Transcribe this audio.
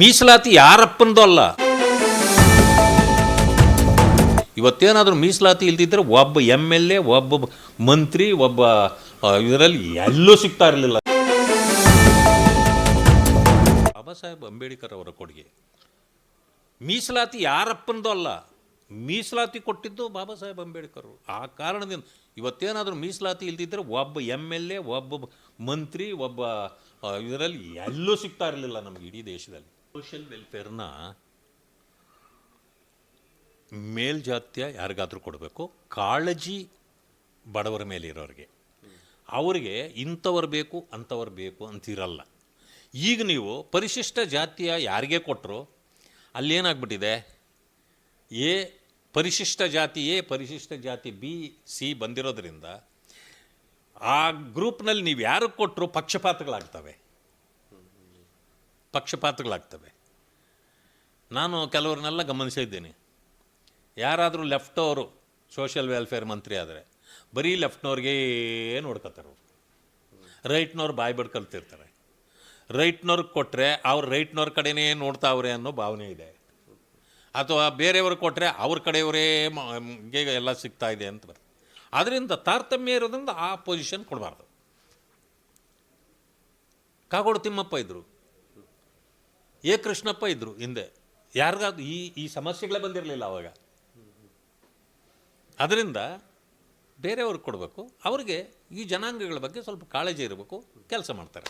ಮೀಸಲಾತಿ ಯಾರಪ್ಪಂದು ಅಲ್ಲ. ಇವತ್ತೇನಾದರೂ ಮೀಸಲಾತಿ ಇಲ್ದಿದ್ರೆ ಒಬ್ಬ MLA, ಒಬ್ಬ ಮಂತ್ರಿ, ಒಬ್ಬ ಇದರಲ್ಲಿ ಎಲ್ಲೂ ಸಿಗ್ತಾ ಇರಲಿಲ್ಲ. ಬಾಬಾ ಸಾಹೇಬ್ ಅಂಬೇಡ್ಕರ್ ಅವರ ಕೊಡುಗೆ. ಮೀಸಲಾತಿ ಯಾರಪ್ಪಂದು ಅಲ್ಲ, ಮೀಸಲಾತಿ ಕೊಟ್ಟಿದ್ದು ಬಾಬಾ ಸಾಹೇಬ್ ಅಂಬೇಡ್ಕರ್. ಆ ಕಾರಣದಿಂದ ಇವತ್ತೇನಾದರೂ ಮೀಸಲಾತಿ ಇಲ್ದಿದ್ರೆ ಒಬ್ಬ MLA, ಒಬ್ಬ ಮಂತ್ರಿ, ಒಬ್ಬ ಇದರಲ್ಲಿ ಎಲ್ಲೂ ಸಿಗ್ತಾ ಇರಲಿಲ್ಲ ನಮಗೆ ಇಡೀ ದೇಶದಲ್ಲಿ. ಸೋಷಿಯಲ್ ವೆಲ್ಫೇರ್ನ ಮೇಲ್ಜಾತ್ಯ ಯಾರಿಗಾದರೂ ಕೊಡಬೇಕು, ಕಾಳಜಿ ಬಡವರ ಮೇಲೆ ಇರೋರಿಗೆ. ಅವರಿಗೆ ಇಂಥವ್ರು ಬೇಕು ಅಂಥವ್ರು ಬೇಕು ಅಂತಿರಲ್ಲ. ಈಗ ನೀವು ಪರಿಶಿಷ್ಟ ಜಾತಿಯ ಯಾರಿಗೆ ಕೊಟ್ಟರು ಅಲ್ಲೇನಾಗ್ಬಿಟ್ಟಿದೆ, ಪರಿಶಿಷ್ಟ ಜಾತಿ ಎ, ಪರಿಶಿಷ್ಟ ಜಾತಿ B, C ಬಂದಿರೋದ್ರಿಂದ ಆ ಗ್ರೂಪ್ನಲ್ಲಿ ನೀವು ಯಾರಿಗೆ ಕೊಟ್ಟರು ಪಕ್ಷಪಾತಗಳಾಗ್ತವೆ. ನಾನು ಕೆಲವ್ರನ್ನೆಲ್ಲ ಗಮನಿಸಿದ್ದೀನಿ. ಯಾರಾದರೂ ಲೆಫ್ಟವರು ಸೋಷಿಯಲ್ ವೆಲ್ಫೇರ್ ಮಂತ್ರಿ ಆದರೆ ಬರೀ ಲೆಫ್ಟ್ನವ್ರಿಗೆ ನೋಡ್ಕೋತಾರೆ ಅವರು. ರೈಟ್ನವ್ರು ಬಾಯಿ ಬಡ್ಕೊಳ್ತಿರ್ತಾರೆ. ರೈಟ್ನವ್ರಿಗೆ ಕೊಟ್ಟರೆ ಅವ್ರು ರೈಟ್ನವ್ರ ಕಡೆನೇ ನೋಡ್ತಾವ್ರೆ ಅನ್ನೋ ಭಾವನೆ ಇದೆ. ಅಥವಾ ಬೇರೆಯವ್ರಿಗೆ ಕೊಟ್ಟರೆ ಅವ್ರ ಕಡೆಯವರೇ ಎಲ್ಲ ಸಿಗ್ತಾ ಇದೆ ಅಂತ ಬರ್ತದೆ. ಆದ್ದರಿಂದ ತಾರತಮ್ಯ ಇರೋದ್ರಿಂದ ಆ ಪೊಸಿಷನ್ ಕೊಡಬಾರ್ದು. ಕಾಗೋಡು ತಿಮ್ಮಪ್ಪ ಇದ್ದರು, ಎ ಕೃಷ್ಣಪ್ಪ ಇದ್ದರು ಹಿಂದೆ. ಯಾರಿಗಾದ್ರು ಈ ಸಮಸ್ಯೆಗಳೇ ಬಂದಿರಲಿಲ್ಲ ಆವಾಗ. ಅದರಿಂದ ಬೇರೆಯವ್ರಿಗೆ ಕೊಡಬೇಕು. ಅವ್ರಿಗೆ ಈ ಜನಾಂಗಗಳ ಬಗ್ಗೆ ಸ್ವಲ್ಪ ಕಾಳಜಿ ಇರಬೇಕು, ಕೆಲಸ ಮಾಡ್ತಾರೆ.